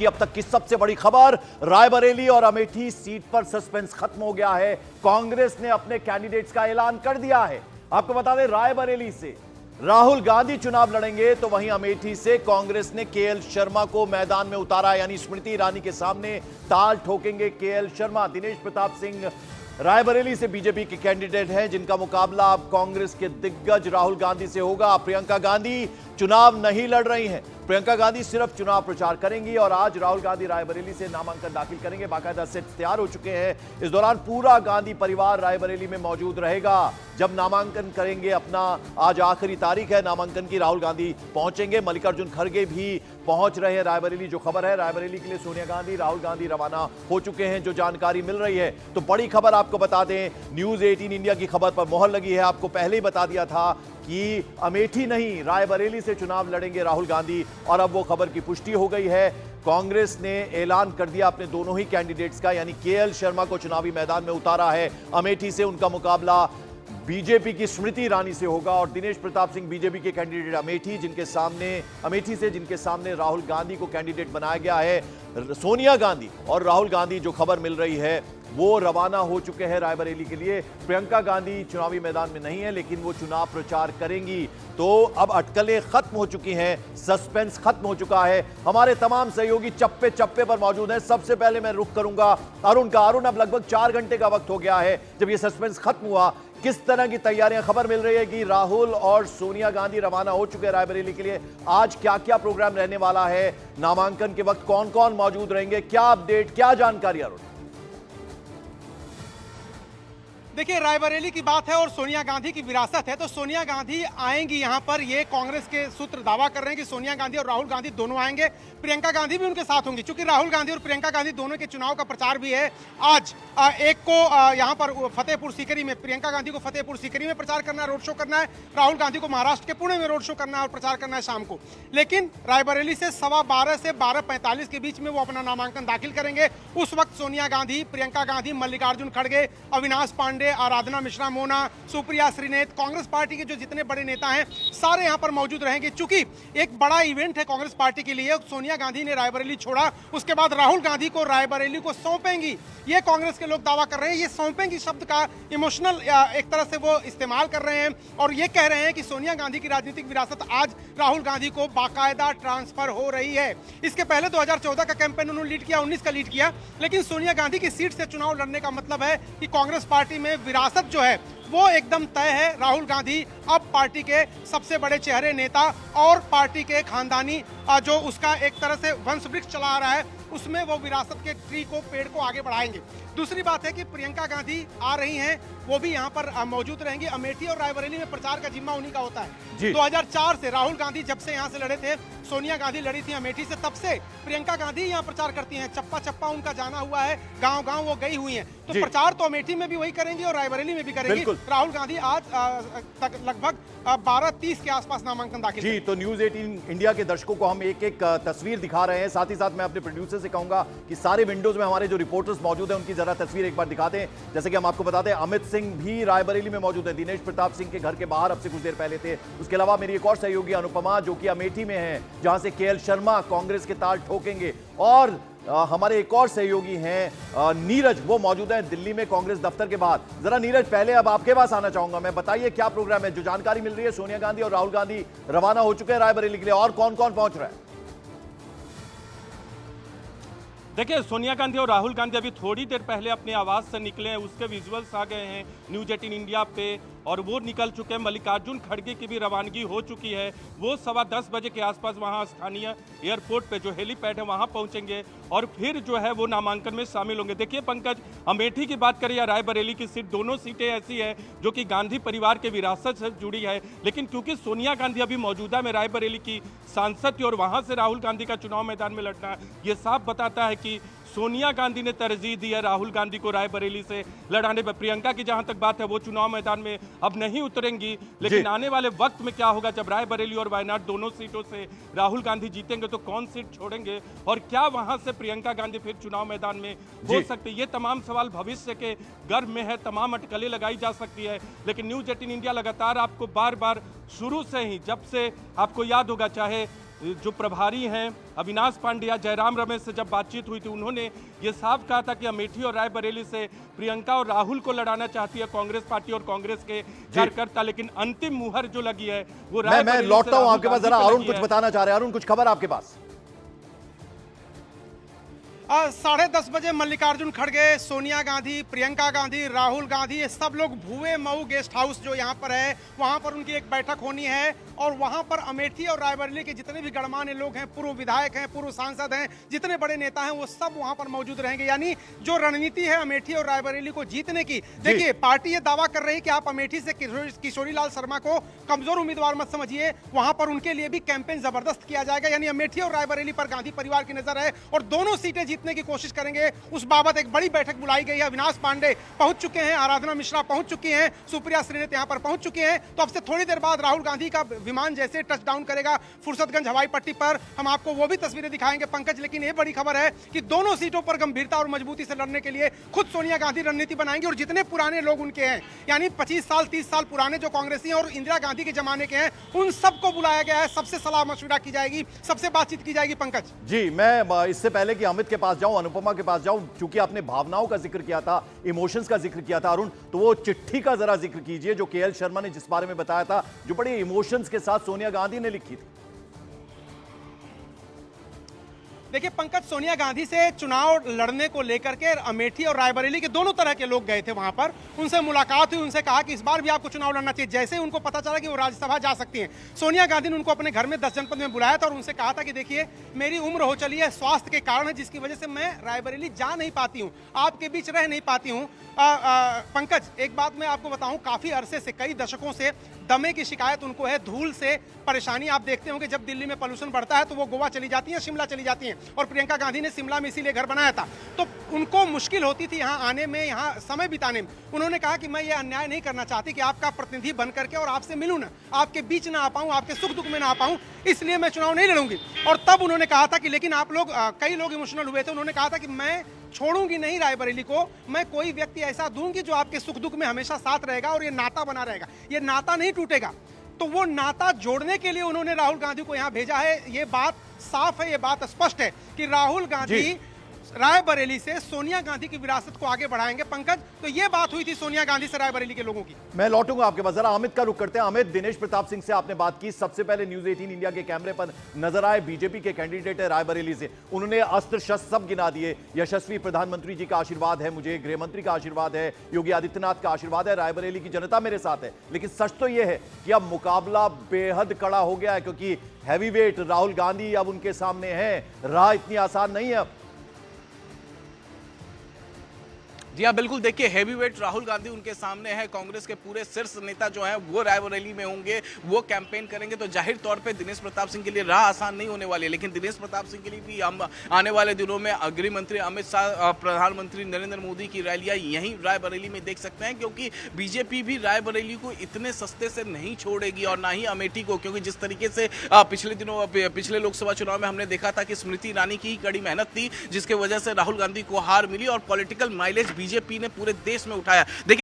कि अब तक की सबसे बड़ी खबर, रायबरेली और अमेठी सीट पर सस्पेंस खत्म हो गया है। कांग्रेस ने अपने कैंडिडेट्स का ऐलान कर दिया है। आपको बता दें, रायबरेली से राहुल गांधी चुनाव लड़ेंगे, तो वहीं अमेठी से कांग्रेस ने केएल शर्मा को मैदान में उतारा, यानी स्मृति ईरानी के सामने ताल ठोकेंगे केएल शर्मा। दिनेश प्रताप सिंह रायबरेली से बीजेपी के कैंडिडेट हैं, जिनका मुकाबला अब कांग्रेस के दिग्गज राहुल गांधी से होगा। प्रियंका गांधी चुनाव नहीं लड़ रही हैं। प्रियंका गांधी सिर्फ चुनाव प्रचार करेंगी और आज राहुल गांधी रायबरेली से नामांकन दाखिल करेंगे। बाकायदा सेट तैयार हो चुके हैं। इस दौरान पूरा गांधी परिवार रायबरेली में मौजूद रहेगा। जब नामांकन करेंगे अपना, आज आखिरी तारीख है नामांकन की, राहुल गांधी पहुंचेंगे। मल्लिकार्जुन खड़गे भी पहुंच रहे हैं रायबरेली। जो खबर है, रायबरेली के लिए सोनिया गांधी, राहुल गांधी रवाना हो चुके हैं, जो जानकारी मिल रही है। तो बड़ी खबर आपको बता दें, न्यूज 18 इंडिया की खबर पर मोहर लगी है। आपको पहले ही बता दिया था कि अमेठी नहीं, रायबरेली से चुनाव लड़ेंगे राहुल गांधी, और अब वो खबर की पुष्टि हो गई है। कांग्रेस ने ऐलान कर दिया अपने दोनों ही कैंडिडेट्स का, यानी केएल शर्मा को चुनावी मैदान में उतारा है। अमेठी से उनका मुकाबला बीजेपी की स्मृति ईरानी से होगा, और दिनेश प्रताप सिंह बीजेपी के कैंडिडेट अमेठी से जिनके सामने राहुल गांधी को कैंडिडेट बनाया गया है। सोनिया गांधी और राहुल गांधी, जो खबर मिल रही है, वो रवाना हो चुके हैं रायबरेली के लिए। प्रियंका गांधी चुनावी मैदान में नहीं है, लेकिन वो चुनाव प्रचार करेंगी। तो अब अटकलें खत्म हो चुकी हैं, सस्पेंस खत्म हो चुका है। हमारे तमाम सहयोगी चप्पे चप्पे पर मौजूद हैं। सबसे पहले मैं रुख करूंगा अरुण का। अरुण, अब लगभग 4 घंटे का वक्त हो गया है जब ये सस्पेंस खत्म हुआ। किस तरह की तैयारियां? खबर मिल रही है कि राहुल और सोनिया गांधी रवाना हो चुके हैं रायबरेली के लिए। आज क्या क्या प्रोग्राम रहने वाला है? नामांकन के वक्त कौन कौन मौजूद रहेंगे? क्या अपडेट, क्या जानकारी अरुण? देखिए, रायबरेली की बात है और सोनिया गांधी की विरासत है, तो सोनिया गांधी आएंगी यहाँ पर। ये कांग्रेस के सूत्र दावा कर रहे हैं कि सोनिया गांधी और राहुल गांधी दोनों आएंगे। प्रियंका गांधी भी उनके साथ होंगी, क्योंकि राहुल गांधी और प्रियंका गांधी दोनों के चुनाव का प्रचार भी है। आज एक को यहाँ पर फतेहपुर सीकरी में, प्रियंका गांधी को फतेहपुर सीकरी में प्रचार करना है, रोड शो करना है। राहुल गांधी को महाराष्ट्र के पुणे में रोड शो करना है और प्रचार करना है शाम को। लेकिन रायबरेली से 12:15 से 12:45 के बीच में वो अपना नामांकन दाखिल करेंगे। उस वक्त सोनिया गांधी, प्रियंका गांधी, मल्लिकार्जुन खड़गे, अविनाश पांडे, आराधना मिश्रा मोना, सुप्रिया श्रीनेत, कांग्रेस पार्टी के जो जितने बड़े नेता हैं, सारे यहां पर मौजूद रहेंगे। चूंकि एक बड़ा इवेंट है कांग्रेस पार्टी के लिए। सोनिया गांधी ने रायबरेली छोड़ा, उसके बाद राहुल गांधी को रायबरेली को सौंपेंगी, ये कांग्रेस के लोग दावा कर रहे हैं। ये सौंपेंगी शब्द का इमोशनल एक तरह से वो इस्तेमाल कर रहे हैं और ये कह रहे हैं कि सोनिया गांधी की राजनीतिक विरासत आज राहुल गांधी को बाकायदा ट्रांसफर हो रही है। इसके पहले 2014 का कैंपेन उन्होंने लीड किया, 19 का लीड किया, लेकिन सोनिया गांधी की सीट से चुनाव लड़ने का मतलब है कि कांग्रेस पार्टी में विरासत जो है वो एकदम तय है। राहुल गांधी अब पार्टी के सबसे बड़े चेहरे, नेता और पार्टी के खानदानी जो उसका एक तरह से वंश वृक्ष चला आ रहा है, उसमें वो विरासत के ट्री को, पेड़ को आगे बढ़ाएंगे। दूसरी बात है कि प्रियंका गांधी आ रही हैं, वो भी यहाँ पर मौजूद रहेंगी। अमेठी और रायबरेली में प्रचार का जिम्मा उन्हीं का होता है। 2004 से राहुल गांधी जब से यहाँ से लड़े थे, सोनिया गांधी लड़ी थी अमेठी से, तब से प्रियंका गांधी यहाँ प्रचार करती हैं। चप्पा चप्पा उनका जाना हुआ है, गांव गांव वो गई हुई हैं। तो प्रचार तो अमेठी में भी वही करेंगी और रायबरेली में भी करेंगी। राहुल गांधी आज तक लगभग 12:30 के आसपास नामांकन दाखिल। जी, तो न्यूज 18 इंडिया के दर्शकों को हम एक एक तस्वीर दिखा रहे हैं। साथ ही साथ मैं अपने प्रोड्यूसर से कहूंगा कि सारे विंडोज में हमारे जो रिपोर्टर्स मौजूद हैं, उनकी जरा तस्वीर एक बार दिखाते हैं। जैसे कि हम आपको बताते हैं, अमित सिंह भी रायबरेली में मौजूद है, दिनेश प्रताप सिंह के घर के बाहर अब से कुछ देर पहले थे। उसके अलावा मेरी एक और सहयोगी अनुपमा, जो कि अमेठी में है, जहां से केएल शर्मा कांग्रेस के ताल ठोकेंगे, और हमारे एक और सहयोगी हैं नीरज, वो मौजूद है दिल्ली में कांग्रेस दफ्तर के बाहर। जरा नीरज, पहले अब आपके पास आना चाहूंगा मैं, बताइए क्या प्रोग्राम है? जो जानकारी मिल रही है, सोनिया गांधी और राहुल गांधी रवाना हो चुके हैं रायबरेली के लिए, और कौन कौन पहुंच रहा है? देखिए, सोनिया गांधी और राहुल गांधी अभी थोड़ी देर पहले अपने आवास से निकले हैं, उसके विजुअल्स आ गए हैं न्यूज 18 इंडिया पे, और वो निकल चुके हैं। मल्लिकार्जुन खड़गे की भी रवानगी हो चुकी है। वो 10:15 बजे के आसपास वहाँ स्थानीय एयरपोर्ट पे जो हेलीपैड है वहाँ पहुँचेंगे और फिर जो है वो नामांकन में शामिल होंगे। देखिए पंकज, अमेठी की बात करें या रायबरेली की सीट, दोनों सीटें ऐसी है जो कि गांधी परिवार के विरासत से जुड़ी है। लेकिन क्योंकि सोनिया गांधी अभी मौजूदा में रायबरेली की सांसद थी और वहाँ से राहुल गांधी का चुनाव मैदान में लड़ना, ये साफ बताता है कि सोनिया गांधी ने तरजीह दी है राहुल गांधी को रायबरेली से लड़ाने पर। प्रियंका की जहां तक बात है, वो चुनाव मैदान में अब नहीं उतरेंगी, लेकिन आने वाले वक्त में क्या होगा जब रायबरेली और वायनाड दोनों सीटों से राहुल गांधी जीतेंगे तो कौन सीट छोड़ेंगे और क्या वहां से प्रियंका गांधी फिर चुनाव मैदान में हो सकती है, ये तमाम सवाल भविष्य के गर्भ में है, तमाम अटकलें लगाई जा सकती है। लेकिन न्यूज 18 इंडिया लगातार आपको बार बार शुरू से ही, जब से आपको याद होगा, चाहे जो प्रभारी हैं अविनाश पांडे या जयराम रमेश से जब बातचीत हुई थी, उन्होंने ये साफ कहा था कि अमेठी और रायबरेली से प्रियंका और राहुल को लड़ाना चाहती है कांग्रेस पार्टी और कांग्रेस के कार्यकर्ता, लेकिन अंतिम मुहर जो लगी है वो मैं लौटता हूं आपके पास, जरा अरुण कुछ बताना चाह रहे हैं। अरुण, कुछ खबर आपके पास? 10:30 बजे मल्लिकार्जुन खड़गे, सोनिया गांधी, प्रियंका गांधी, राहुल गांधी, ये सब लोग भुवे मऊ गेस्ट हाउस जो यहाँ पर है वहां पर उनकी एक बैठक होनी है और वहां पर अमेठी और रायबरेली के जितने भी गणमान्य लोग हैं, पूर्व विधायक हैं, पूर्व सांसद हैं, जितने बड़े नेता हैं, वो सब वहां पर मौजूद रहेंगे। यानी जो रणनीति है अमेठी और रायबरेली को जीतने की, देखिए पार्टी ये दावा कर रही है कि आप अमेठी से किशोरी लाल शर्मा को कमजोर उम्मीदवार मत समझिए, वहां पर उनके लिए भी कैंपेन जबरदस्त किया जाएगा। यानी अमेठी और रायबरेली पर गांधी परिवार की नजर है और दोनों सीटें जीतने की कोशिश करेंगे। उस बाबत एक बड़ी बैठक बुलाई गई है। अविनाश पांडे पहुंच चुके हैं, आराधना मिश्रा पहुंच चुकी हैं, सुप्रिया श्रीनेत यहां पर पहुंच चुके हैं। तो अब से थोड़ी देर बाद राहुल गांधी का विमान जैसे टच डाउन करेगा फुर्सतगंज हवाई पट्टी पर, हम आपको वो भी तस्वीरें दिखाएंगे पंकज। लेकिन ये बड़ी खबर है कि दोनों सीटों पर गंभीरता और मजबूती से लड़ने के लिए खुद सोनिया गांधी रणनीति बनाएंगे और जितने पुराने लोग उनके हैं, यानी 25 साल 30 साल पुराने जो कांग्रेसी और इंदिरा गांधी के जमाने के हैं, उन सबको बुलाया गया है। सबसे सलाह मशविरा की जाएगी, सबसे बातचीत की जाएगी पंकज जी। मैं इससे पहले कि अमित के पास जाऊं, अनुपमा के पास जाऊं, क्योंकि आपने भावनाओं का जिक्र किया था, इमोशंस का जिक्र किया था अरुण, तो वो चिट्ठी का जरा जिक्र कीजिए जो केएल शर्मा ने जिस बारे में बताया था, जो बड़े इमोशंस के साथ सोनिया गांधी ने लिखी थी। देखिए पंकज, सोनिया गांधी से चुनाव लड़ने को लेकर के अमेठी और रायबरेली के दोनों तरह के लोग गए थे वहां पर, उनसे मुलाकात हुई, उनसे कहा कि इस बार भी आपको चुनाव लड़ना चाहिए। जैसे ही उनको पता चला कि वो राज्यसभा जा सकती हैं, सोनिया गांधी ने उनको अपने घर में 10 जनपद में बुलाया था और उनसे कहा था कि देखिए मेरी उम्र हो चली है, स्वास्थ्य के कारण है जिसकी वजह से मैं रायबरेली जा नहीं पाती हूँ, आपके बीच रह नहीं पाती हूँ। पंकज, एक बात मैं आपको बताऊं, काफी अरसे से, कई दशकों से दमे की शिकायत उनको है, धूल से परेशानी। आप देखते होंगे जब दिल्ली में पोल्यूशन बढ़ता है तो वो गोवा चली जाती हैं, शिमला चली जाती हैं, और प्रियंका गांधी ने शिमला में इसीलिए घर बनाया था, तो उनको मुश्किल होती थी यहाँ आने में, यहाँ समय बिताने में। उन्होंने कहा कि मैं ये अन्याय नहीं करना चाहती कि आपका प्रतिनिधि बन करके और आपसे मिलूं ना, आपके बीच ना आ पाऊं, आपके सुख दुख में ना आ पाऊं, इसलिए मैं चुनाव नहीं लड़ूंगी। और तब उन्होंने कहा था कि लेकिन आप लोग, कई लोग इमोशनल हुए थे, उन्होंने कहा था कि मैं छोड़ूंगी नहीं रायबरेली को, मैं कोई व्यक्ति ऐसा दूंगी जो आपके सुख दुख में हमेशा साथ रहेगा और ये नाता बना रहेगा, ये नाता नहीं टूटेगा। तो वो नाता जोड़ने के लिए उन्होंने राहुल गांधी को यहां भेजा है। ये बात साफ है, ये बात स्पष्ट है कि राहुल गांधी रायबरेली से सोनिया गांधी की विरासत को आगे बढ़ाएंगे। पंकज, तो ये बात हुई थी सोनिया गांधी से रायबरेली के लोगों की। मैं लौटूंगा आपके पास, जरा अमित का रुख करते हैं। अमित, दिनेश प्रताप सिंह से आपने बात की, सबसे पहले न्यूज 18 इंडिया के कैमरे पर नजर आए, बीजेपी के कैंडिडेट है रायबरेली से, उन्होंने अस्त्र शस्त्र सब गिना दिए। यशस्वी प्रधानमंत्री जी का आशीर्वाद है मुझे, गृह मंत्री का आशीर्वाद है, योगी आदित्यनाथ का आशीर्वाद है, रायबरेली की जनता मेरे साथ है। लेकिन सच तो यह है कि अब मुकाबला बेहद कड़ा हो गया है, क्योंकि हैवीवेट राहुल गांधी अब उनके सामने है, राह इतनी आसान नहीं है अब। जी हाँ, बिल्कुल। देखिए, हैवीवेट राहुल गांधी उनके सामने है। कांग्रेस के पूरे शीर्ष नेता जो हैं वो रायबरेली में होंगे, वो कैंपेन करेंगे, तो जाहिर तौर पे दिनेश प्रताप सिंह के लिए राह आसान नहीं होने वाली है। लेकिन दिनेश प्रताप सिंह के लिए भी हम आने वाले दिनों में गृह मंत्री अमित शाह, प्रधानमंत्री नरेंद्र मोदी की रैलियां यहीं रायबरेली में देख सकते हैं, क्योंकि बीजेपी भी रायबरेली को इतने सस्ते से नहीं छोड़ेगी और ना ही अमेठी को, क्योंकि जिस तरीके से पिछले लोकसभा चुनाव में हमने देखा था कि स्मृति ईरानी की कड़ी मेहनत थी जिसके वजह से राहुल गांधी को हार मिली और पॉलिटिकल माइलेज बीजेपी ने पूरे देश में उठाया। देखिए,